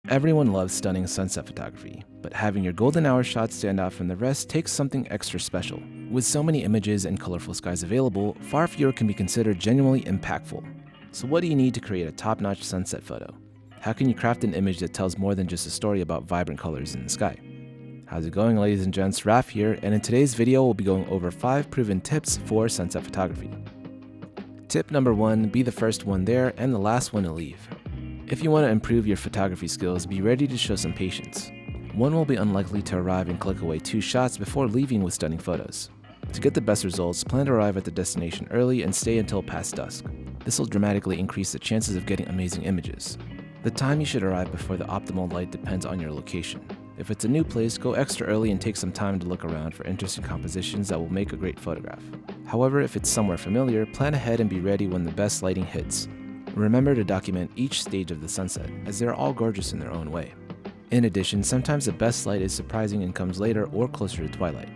Everyone loves stunning sunset photography, but having your golden hour shot stand out from the rest takes something extra special. With so many images and colorful skies available, far fewer can be considered genuinely impactful. So what do you need to create a top-notch sunset photo? How can you craft an image that tells more than just a story about vibrant colors in the sky? How's it going, ladies and gents? Raf here, and in today's video we'll be going over 5 proven tips for sunset photography. Tip number 1, be the first one there and the last one to leave. If you want to improve your photography skills, be ready to show some patience. One will be unlikely to arrive and click away 2 shots before leaving with stunning photos. To get the best results, plan to arrive at the destination early and stay until past dusk. This will dramatically increase the chances of getting amazing images. The time you should arrive before the optimal light depends on your location. If it's a new place, go extra early and take some time to look around for interesting compositions that will make a great photograph. However, if it's somewhere familiar, plan ahead and be ready when the best lighting hits. Remember to document each stage of the sunset, as they're all gorgeous in their own way. In addition, sometimes the best light is surprising and comes later or closer to twilight.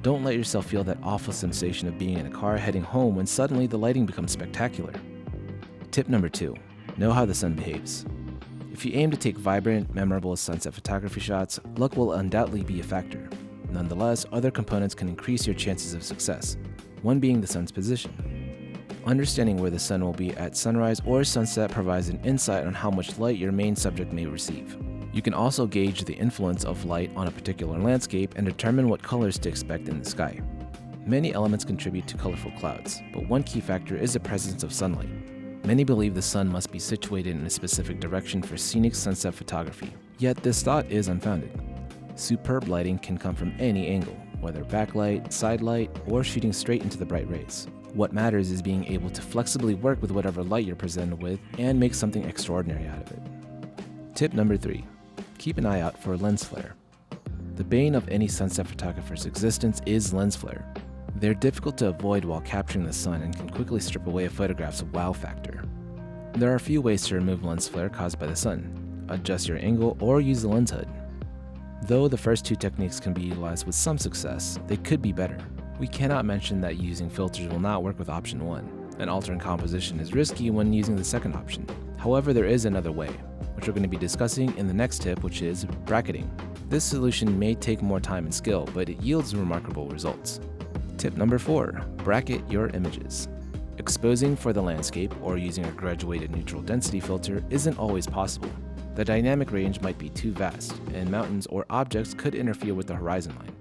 Don't let yourself feel that awful sensation of being in a car heading home when suddenly the lighting becomes spectacular. Tip number 2, know how the sun behaves. If you aim to take vibrant, memorable sunset photography shots, luck will undoubtedly be a factor. Nonetheless, other components can increase your chances of success, one being the sun's position. Understanding where the sun will be at sunrise or sunset provides an insight on how much light your main subject may receive. You can also gauge the influence of light on a particular landscape and determine what colors to expect in the sky. Many elements contribute to colorful clouds, but one key factor is the presence of sunlight. Many believe the sun must be situated in a specific direction for scenic sunset photography, yet this thought is unfounded. Superb lighting can come from any angle, whether backlight, side light, or shooting straight into the bright rays. What matters is being able to flexibly work with whatever light you're presented with and make something extraordinary out of it. Tip number 3, keep an eye out for lens flare. The bane of any sunset photographer's existence is lens flare. They're difficult to avoid while capturing the sun and can quickly strip away a photograph's wow factor. There are a few ways to remove lens flare caused by the sun. Adjust your angle or use the lens hood. Though the first 2 techniques can be utilized with some success, they could be better. We cannot mention that using filters will not work with option 1, and altering composition is risky when using the second option. However, there is another way, which we're going to be discussing in the next tip, which is bracketing. This solution may take more time and skill, but it yields remarkable results. Tip number 4, bracket your images. Exposing for the landscape or using a graduated neutral density filter isn't always possible. The dynamic range might be too vast, and mountains or objects could interfere with the horizon line.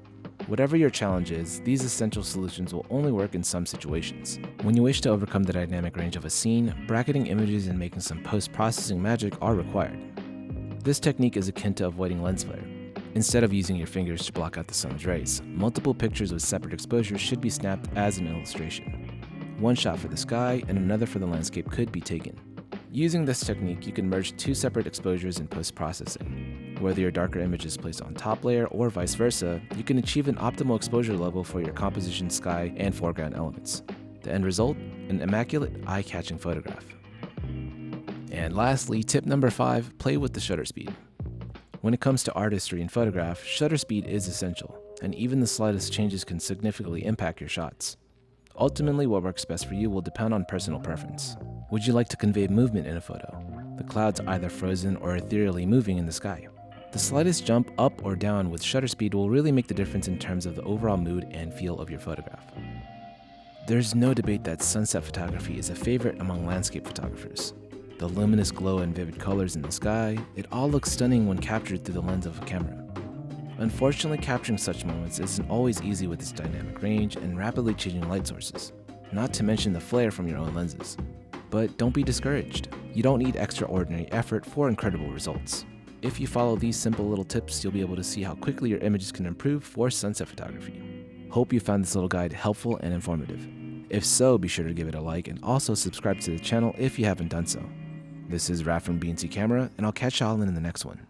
Whatever your challenge is, these essential solutions will only work in some situations. When you wish to overcome the dynamic range of a scene, bracketing images and making some post-processing magic are required. This technique is akin to avoiding lens flare. Instead of using your fingers to block out the sun's rays, multiple pictures with separate exposures should be snapped as an illustration. One shot for the sky and another for the landscape could be taken. Using this technique, you can merge 2 separate exposures in post-processing. Whether your darker image is placed on top layer or vice versa, you can achieve an optimal exposure level for your composition, sky, and foreground elements. The end result? An immaculate, eye-catching photograph. And lastly, tip number 5, play with the shutter speed. When it comes to artistry and photograph, shutter speed is essential, and even the slightest changes can significantly impact your shots. Ultimately, what works best for you will depend on personal preference. Would you like to convey movement in a photo? The clouds either frozen or ethereally moving in the sky. The slightest jump up or down with shutter speed will really make the difference in terms of the overall mood and feel of your photograph. There's no debate that sunset photography is a favorite among landscape photographers. The luminous glow and vivid colors in the sky, it all looks stunning when captured through the lens of a camera. Unfortunately, capturing such moments isn't always easy with its dynamic range and rapidly changing light sources, not to mention the flare from your own lenses. But don't be discouraged. You don't need extraordinary effort for incredible results. If you follow these simple little tips, you'll be able to see how quickly your images can improve for sunset photography. Hope you found this little guide helpful and informative. If so, be sure to give it a like and also subscribe to the channel if you haven't done so. This is Raf from BNC Camera, and I'll catch y'all in the next one.